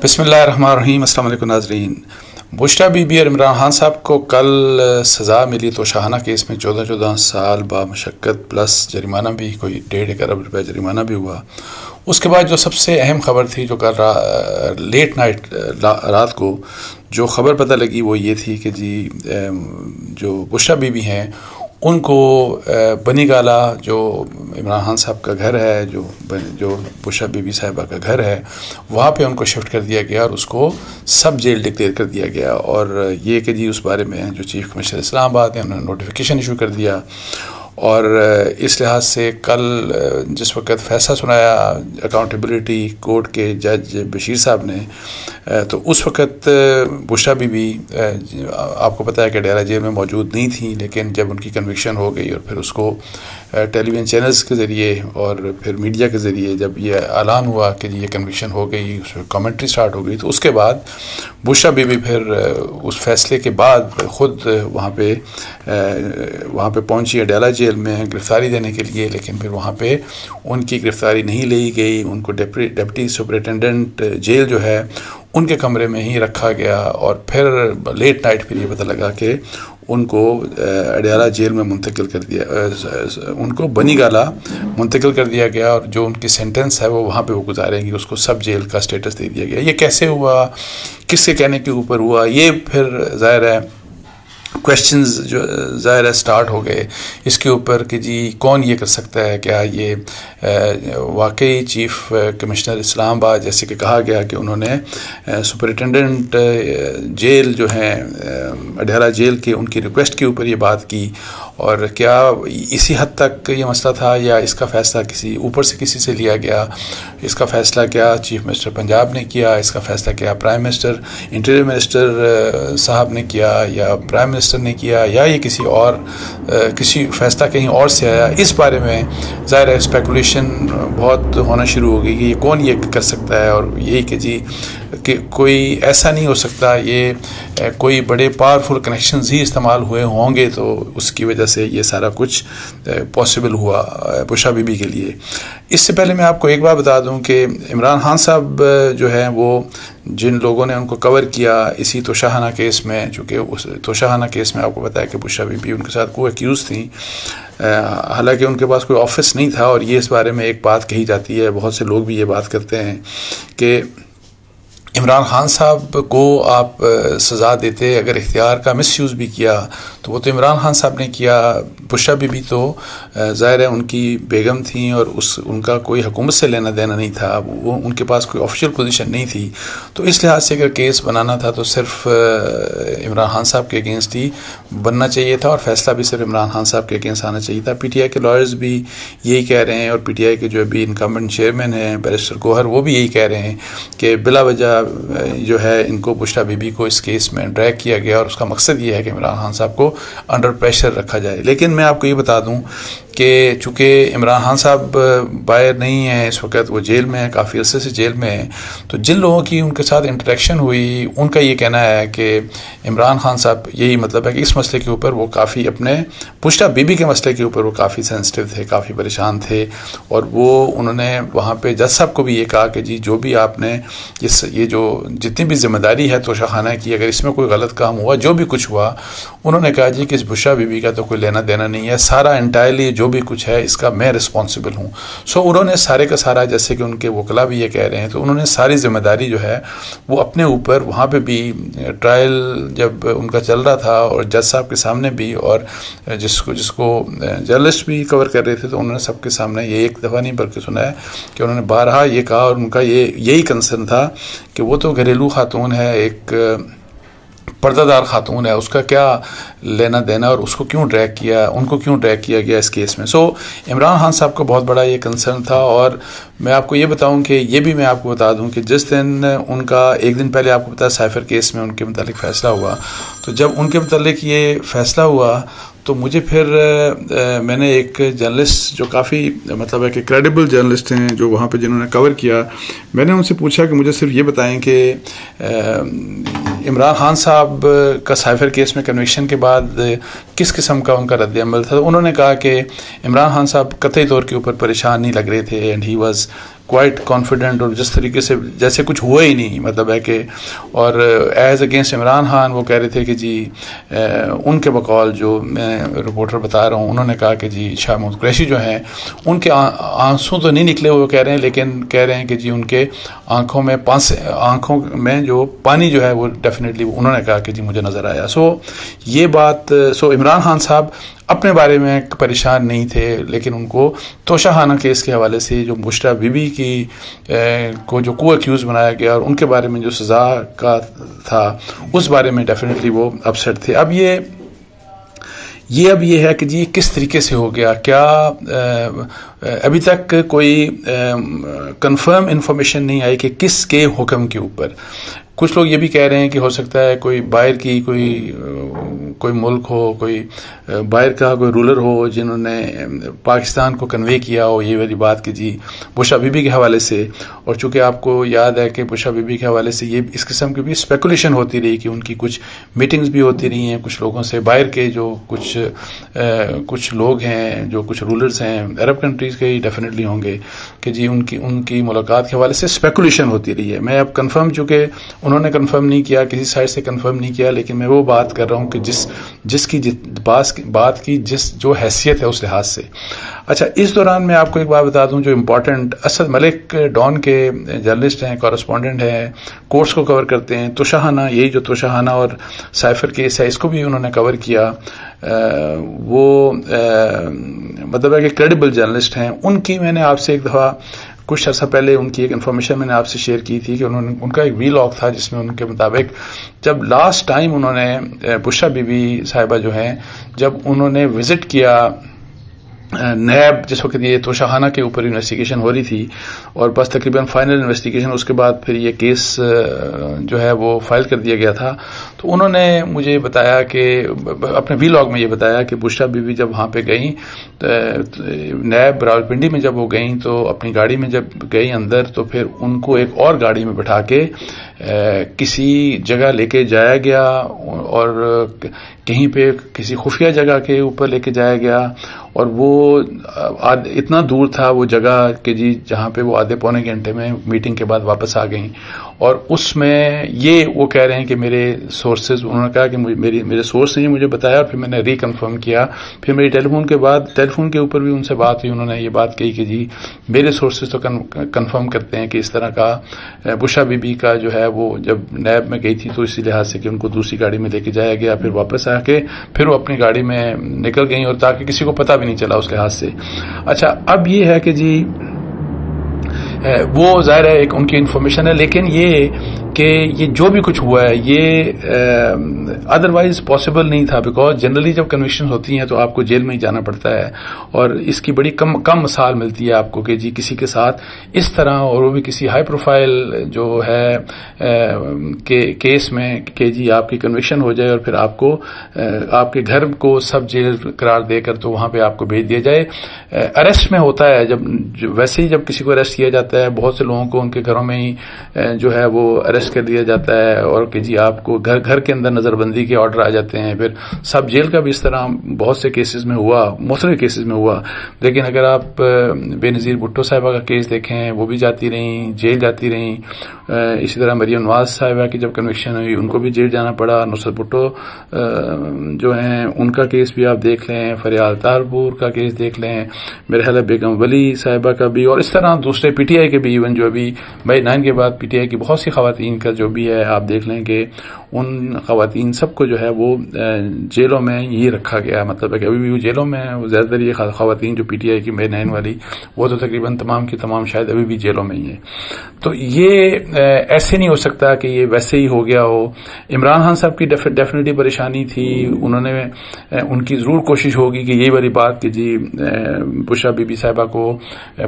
بسم اللہ الرحمن الرحیم۔ السلام علیکم ناظرین۔ بشریٰ بی بی اور عمران خان صاحب کو کل سزا ملی توشاہانہ کیس میں 14 سال بامشقت پلس جرمانہ بھی، کوئی 1.5 ارب روپے جرمانہ بھی ہوا۔ اس کے بعد جو سب سے اہم خبر تھی، جو کل لیٹ نائٹ رات کو جو خبر پتہ لگی، وہ یہ تھی کہ جی جو بشریٰ بی بی ہیں ان کو بنی گالہ جو عمران خان صاحب کا گھر ہے، جو بشریٰ بی بی صاحبہ کا گھر ہے، وہاں پہ ان کو شفٹ کر دیا گیا اور اس کو سب جیل ڈکلیئر کر دیا گیا۔ اور یہ کہ جی اس بارے میں جو چیف کمشنر اسلام آباد ہیں انہوں نے نوٹیفیکیشن ایشو کر دیا۔ اور اس لحاظ سے کل جس وقت فیصلہ سنایا اکاؤنٹیبلٹی کورٹ کے جج بشیر صاحب نے، تو اس وقت بشریٰ بی بی آپ کو پتہ ہے کہ ڈیرہ جیل میں موجود نہیں تھیں، لیکن جب ان کی کنوکشن ہو گئی اور پھر اس کو ٹیلی ویژن چینلز کے ذریعے اور پھر میڈیا کے ذریعے جب یہ اعلان ہوا کہ یہ کنوکشن ہو گئی، اس میں کامنٹری سٹارٹ ہو گئی، تو اس کے بعد بشریٰ بی بی پھر اس فیصلے کے بعد خود وہاں پہ پہنچی اڈیالہ جیل میں گرفتاری دینے کے لیے، لیکن پھر وہاں پہ ان کی گرفتاری نہیں لی گئی۔ ان کو ڈپٹی سپرنٹینڈنٹ جیل جو ہے ان کے کمرے میں ہی رکھا گیا، اور پھر لیٹ نائٹ پھر یہ پتہ لگا کہ ان کو اڈیالہ جیل میں منتقل کر دیا، ان کو بنی گالہ منتقل کر دیا گیا، اور جو ان کی سینٹنس ہے وہ وہاں پہ وہ گزاریں گی، اس کو سب جیل کا سٹیٹس دے دیا گیا۔ یہ کیسے ہوا، کس کے کہنے کے اوپر ہوا، یہ پھر ظاہر ہے کویشچنز جو ظاہر ہے سٹارٹ ہو گئے اس کے اوپر کہ جی کون یہ کر سکتا ہے، کیا یہ واقعی چیف کمشنر اسلام آباد جیسے کہ کہا گیا کہ انہوں نے سپرنٹینڈنٹ جیل جو ہیں اڈیالہ جیل کے ان کی ریکویسٹ کے اوپر یہ بات کی، اور کیا اسی حد تک یہ مسئلہ تھا یا اس کا فیصلہ کسی اوپر سے کسی سے لیا گیا، اس کا فیصلہ کیا چیف منسٹر پنجاب نے کیا، اس کا فیصلہ کیا پرائم منسٹر انٹیریئر منسٹر صاحب نے کیا، یا پرائم منسٹر نے کیا، یا یہ کسی فیصلہ کہیں اور سے آیا، اس بارے میں ظاہر ہے اسپیکولیشن بہت ہونا شروع ہو گئی کہ یہ کون یہ کر سکتا ہے، اور یہی کہ جی کہ کوئی ایسا نہیں ہو سکتا، یہ کوئی بڑے پاورفل کنیکشنز ہی استعمال ہوئے ہوں گے، تو اس کی وجہ سے یہ سارا کچھ پاسبل ہوا بشریٰ بی بی کے لیے۔ اس سے پہلے میں آپ کو ایک بات بتا دوں کہ عمران خان صاحب جو ہیں وہ جن لوگوں نے ان کو کور کیا اسی توشاہانہ کیس میں، چونکہ اس توشاہانہ کیس میں آپ کو پتا ہے کہ بشریٰ بی بی ان کے ساتھ کوئی ایکیوز تھیں، حالانکہ ان کے پاس کوئی آفس نہیں تھا، اور یہ اس بارے میں ایک بات کہی جاتی ہے، بہت سے لوگ بھی یہ بات کرتے ہیں کہ عمران خان صاحب کو آپ سزا دیتے اگر اختیار کا مس یوز بھی کیا تو وہ تو عمران خان صاحب نے کیا، بشریٰ بی بی تو ظاہر ہے ان کی بیگم تھیں اور ان کا کوئی حکومت سے لینا دینا نہیں تھا، وہ ان کے پاس کوئی آفیشیل پوزیشن نہیں تھی، تو اس لحاظ سے اگر کیس بنانا تھا تو صرف عمران خان صاحب کے اگینسٹ ہی بننا چاہیے تھا، اور فیصلہ بھی صرف عمران خان صاحب کے اگینسٹ آنا چاہیے تھا۔ پی ٹی آئی کے لائرز بھی یہی کہہ رہے ہیں، اور پی ٹی آئی کے جو ابھی انکمبنٹ چیئرمین ہیں بیرسٹر گوہر، وہ بھی یہی کہہ رہے ہیں کہ بلا وجہ جو ہے ان کو بشریٰ بی بی کو اس کیس میں ڈریگ کیا گیا، اور اس کا مقصد یہ ہے کہ عمران خان صاحب کو انڈر پریشر رکھا جائے۔ لیکن میں آپ کو یہ بتا دوں کہ چونکہ عمران خان صاحب باہر نہیں ہیں اس وقت، وہ جیل میں ہیں، کافی عرصے سے جیل میں ہیں، تو جن لوگوں کی ان کے ساتھ انٹریکشن ہوئی ان کا یہ کہنا ہے کہ عمران خان صاحب، یہی مطلب ہے کہ اس مسئلے کے اوپر وہ کافی اپنے بشریٰ بی بی کے مسئلے کے اوپر وہ کافی سینسٹیو تھے، کافی پریشان تھے، اور انہوں نے وہاں پہ جج صاحب کو بھی یہ کہا کہ جی جو بھی آپ نے یہ جو جتنی بھی ذمہ داری ہے توشاخانہ کی، اگر اس میں کوئی غلط کام ہوا، جو بھی کچھ ہوا، انہوں نے کہا جی کہ اس بشریٰ بی بی کا تو کوئی لینا دینا نہیں ہے، سارا انٹائرلی جو بھی کچھ ہے اس کا میں رسپانسبل ہوں۔ انہوں نے سارے کا سارا، جیسے کہ ان کے وکلاء بھی یہ کہہ رہے ہیں، تو انہوں نے ساری ذمہ داری جو ہے وہ اپنے اوپر، وہاں پہ بھی ٹرائل جب ان کا چل رہا تھا اور جج صاحب کے سامنے بھی، اور جس کو جرنلسٹ بھی کور کر رہے تھے، تو انہوں نے سب کے سامنے یہ ایک دفعہ نہیں بلکہ سنا ہے کہ انہوں نے بارہا یہ کہا، اور ان کا یہی کنسرن تھا کہ وہ تو گھریلو خاتون ہے، ایک پردہ دار خاتون ہے، اس کا کیا لینا دینا، اور اس کو کیوں ڈریگ کیا، ان کو کیوں ڈریگ کیا گیا اس کیس میں۔ عمران خان صاحب کو بہت بڑا یہ کنسرن تھا، اور میں آپ کو یہ بتاؤں کہ یہ بھی میں آپ کو بتا دوں کہ جس دن ان کا ایک دن پہلے آپ کو پتا سائفر کیس میں ان کے متعلق فیصلہ ہوا، تو جب ان کے متعلق یہ فیصلہ ہوا تو مجھے پھر میں نے ایک جرنلسٹ جو کافی مطلب ہے کہ کریڈیبل جرنلسٹ ہیں جو وہاں پہ جنہوں نے کور کیا، میں نے ان سے پوچھا کہ مجھے صرف یہ بتائیں کہ عمران خان صاحب کا سائفر کیس میں کنوکشن کے بعد کس قسم کا ان کا رد عمل تھا۔ انہوں نے کہا کہ عمران خان صاحب قطعی طور کے اوپر پریشان نہیں لگ رہے تھے، and he was quite confident اور جس طریقے سے جیسے کچھ ہوا ہی نہیں, مطلب ہے کہ, اور ایز اگینسٹ عمران خان وہ کہہ رہے تھے کہ جی ان کے بقول جو میں رپورٹر بتا رہا ہوں, انہوں نے کہا کہ جی شاہ محمود قریشی جو ہیں ان کے آنسو تو نہیں نکلے ہوئے کہہ رہے ہیں, لیکن کہہ رہے ہیں کہ جی ان کے آنکھوں میں جو پانی جو ہے وہ ڈیفینیٹلی انہوں نے کہا کہ جی مجھے نظر آیا. یہ بات عمران خان صاحب اپنے بارے میں پریشان نہیں تھے, لیکن ان کو توشہ خانہ کیس کے حوالے سے جو بشریٰ بی بی کی کو جو کو ایکیوز بنایا گیا اور ان کے بارے میں جو سزا کا تھا اس بارے میں ڈیفینیٹلی وہ اپسیٹ تھے. اب یہ ہے کہ جی کس طریقے سے ہو گیا, کیا ابھی تک کوئی کنفرم انفارمیشن نہیں آئی کہ کس کے حکم کے اوپر. کچھ لوگ یہ بھی کہہ رہے ہیں کہ ہو سکتا ہے کوئی باہر کی کوئی ملک ہو, کوئی باہر کا کوئی رولر ہو جنہوں نے پاکستان کو کنوے کیا ہو یہ والی بات کہ جی بشریٰ بی بی کے حوالے سے. اور چونکہ آپ کو یاد ہے کہ بشریٰ بی بی کے حوالے سے یہ اس قسم کی بھی اسپیکولیشن ہوتی رہی کہ ان کی کچھ میٹنگز بھی ہوتی رہی ہیں کچھ لوگوں سے, باہر کے جو کچھ لوگ ہیں, جو کچھ رولرز ہیں عرب کنٹریز کے ہی ڈیفینیٹلی ہوں گے, کہ جی ان کی ملاقات کے حوالے سے اسپیکولیشن ہوتی رہی ہے. میں اب کنفرم, چونکہ انہوں نے کنفرم نہیں کیا, کسی سائٹ سے کنفرم نہیں کیا, لیکن میں وہ بات کر رہا ہوں کہ جس کی بات کی جو حیثیت ہے اس لحاظ سے. اچھا, اس دوران میں آپ کو ایک بات بتا دوں جو امپورٹنٹ, اسد ملک ڈان کے جرنلسٹ ہیں, کورسپونڈنٹ ہیں, کورٹس کو کور کرتے ہیں, توشہ خانہ, یہی جو توشہ خانہ اور سائفر کیس ہے اس کو بھی انہوں نے کور کیا. وہ مطلب ہے کہ کریڈیبل جرنلسٹ ہیں. ان کی میں نے آپ سے ایک دفعہ کچھ عرصہ پہلے ان کی ایک انفارمیشن میں نے آپ سے شیئر کی تھی کہ ان کا ایک وی لاگ تھا جس میں ان کے مطابق جب لاسٹ ٹائم انہوں نے بشریٰ بی بی صاحبہ جو ہیں جب انہوں نے وزٹ کیا نیب, جس وقت یہ توشہ خانہ کے اوپر انویسٹیگیشن ہو رہی تھی اور بس تقریباً فائنل انویسٹیگیشن اس کے بعد پھر یہ کیس جو ہے وہ فائل کر دیا گیا تھا, تو انہوں نے مجھے بتایا کہ اپنے وی لاگ میں یہ بتایا کہ بشریٰ بی بی جب وہاں پہ گئیں نیب راولپنڈی میں جب وہ گئیں تو اپنی گاڑی میں جب گئیں اندر تو پھر ان کو ایک اور گاڑی میں بٹھا کے کسی جگہ لے کے جایا گیا اور کہیں پہ کسی خفیہ جگہ کے اوپر لے کے جایا گیا, اور وہ اتنا دور تھا وہ جگہ کہ جی جہاں پہ وہ آدھے پونے گھنٹے میں میٹنگ کے بعد واپس آ گئیں. اور اس میں یہ وہ کہہ رہے ہیں کہ میرے سورسز, انہوں نے کہا کہ میرے سورس نے یہ مجھے بتایا اور پھر میں نے ری کنفرم کیا, پھر میری ٹیلی فون کے اوپر بھی ان سے بات ہوئی, انہوں نے یہ بات کہی کہ جی میرے سورسز تو کنفرم کرتے ہیں کہ اس طرح کا بشریٰ بی بی کا جو ہے وہ جب نیب میں گئی تھی تو اسی لحاظ سے کہ ان کو دوسری گاڑی میں لے کے جایا گیا, پھر واپس آ کے پھر وہ اپنی گاڑی میں نکل گئیں اور تاکہ کسی کو پتہ بھی نہیں چلا اس لحاظ سے. اچھا, اب یہ ہے کہ جی وہ ظاہر ہے ایک ان کی انفارمیشن ہے, لیکن یہ کہ یہ جو بھی کچھ ہوا ہے یہ ادروائز پاسبل نہیں تھا, بیکاز جنرلی جب کنوکشن ہوتی ہیں تو آپ کو جیل میں ہی جانا پڑتا ہے, اور اس کی بڑی کم مثال ملتی ہے آپ کو کہ جی کسی کے ساتھ اس طرح, اور وہ بھی کسی ہائی پروفائل جو ہے کیس میں کہ جی آپ کی کنوکشن ہو جائے اور پھر آپ کو آپ کے گھر کو سب جیل قرار دے کر تو وہاں پہ آپ کو بھیج دیا جائے. اریسٹ میں ہوتا ہے جب ویسے ہی جب کسی کو اریسٹ کیا جاتا ہے, بہت سے لوگوں کو ان کے گھروں میں ہی جو ہے وہ اریسٹ کر دیا جاتا ہے, اور کہ جی آپ کو گھر کے اندر نظر بندی کے آرڈر آ جاتے ہیں. پھر سب جیل کا بھی اس طرح بہت سے کیسز میں ہوا, مختلف کیسز میں ہوا. لیکن اگر آپ بے نظیر بھٹو صاحبہ کا کیس دیکھیں, وہ بھی جاتی رہیں, جیل جاتی رہیں. اسی طرح مریم نواز صاحبہ کی جب کنوکشن ہوئی ان کو بھی جیل جانا پڑا. نصرت بھٹو جو ہیں ان کا کیس بھی آپ دیکھ لیں, فریال تارپور کا کیس دیکھ لیں, میرے خیال ہے بیگم ولی صاحبہ کا بھی, اور اس طرح دوسرے پی ٹی آئی کے بھی, ایون جو ابھی مئی 9 کے بعد پی ٹی آئی کی بہت سی خواتین کا جو بھی ہے آپ دیکھ لیں کہ ان خواتین سب کو جو ہے وہ جیلوں میں ہی رکھا گیا. مطلب ہے کہ ابھی بھی وہ جیلوں میں ہیں, زیادہ تر یہ خواتین جو پی ٹی آئی کی مئی 9 والی وہ تو تقریباً تمام کی تمام شاید ابھی بھی جیلوں میں ہی ہیں. تو یہ ایسے نہیں ہو سکتا کہ یہ ویسے ہی ہو گیا ہو. عمران خان صاحب کی ڈیفینیٹلی پریشانی تھی, انہوں نے ان کی ضرور کوشش ہوگی کہ یہی والی بات کہ جی بشریٰ بی بی صاحبہ کو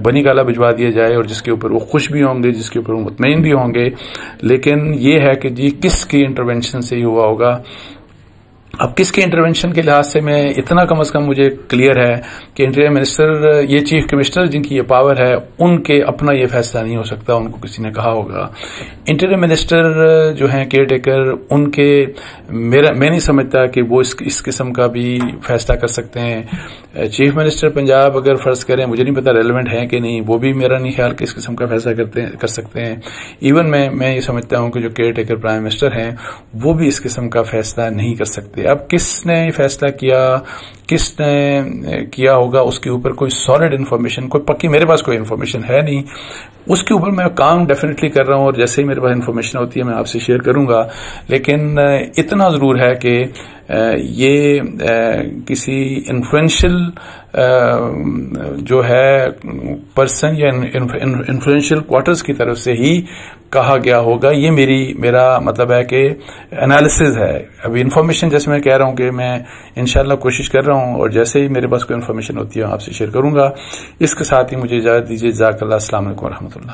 بنی گالہ بھجوا دیا جائے, اور جس کے اوپر وہ خوش بھی ہوں گے, جس کے اوپر وہ مطمئن بھی ہوں گے. لیکن یہ ہے کہ جی کس کی انٹروینشن سے ہی ہوا ہوگا. اب کس کے انٹروینشن کے لحاظ سے میں اتنا کم از کم مجھے کلیئر ہے کہ انٹیریئر منسٹر, یہ چیف کمشنر جن کی یہ پاور ہے, ان کے اپنا یہ فیصلہ نہیں ہو سکتا, ان کو کسی نے کہا ہوگا. انٹیریئر منسٹر جو ہیں کیئر ٹیکر, ان کے میں نہیں سمجھتا کہ وہ اس قسم کا بھی فیصلہ کر سکتے ہیں. چیف منسٹر پنجاب اگر فرض کریں، مجھے نہیں پتا ریلیونٹ ہے کہ نہیں، وہ بھی میرا نہیں خیال کہ اس قسم کا فیصلہ کر سکتے ہیں. ایون میں یہ سمجھتا ہوں کہ جو کیئر ٹیکر پرائم منسٹر ہیں وہ بھی اس قسم کا فیصلہ نہیں کر سکتے. اب کس نے فیصلہ کیا، کس نے کیا ہوگا، اس کے اوپر کوئی سالڈ انفارمیشن، کوئی پکی میرے پاس کوئی انفارمیشن ہے نہیں. اس کے اوپر میں کام ڈیفینیٹلی کر رہا ہوں، اور جیسے ہی میرے پاس انفارمیشن ہوتی ہے میں آپ سے شیئر کروں گا. لیکن اتنا ضرور ہے کہ یہ کسی انفلوئنشل جو ہے پرسن یا انفلوئنشل کوارٹرز کی طرف سے ہی کہا گیا ہوگا. یہ میرا مطلب ہے کہ انالیسز ہے. ابھی انفارمیشن جیسے میں کہہ رہا ہوں کہ میں انشاءاللہ کوشش کر رہا ہوں، اور جیسے ہی میرے پاس کوئی انفارمیشن ہوتی ہے آپ سے شیئر کروں گا. اس کے ساتھ ہی مجھے اجازت دیجیے. جزاک اللہ. السلام علیکم ورحمۃ اللہ.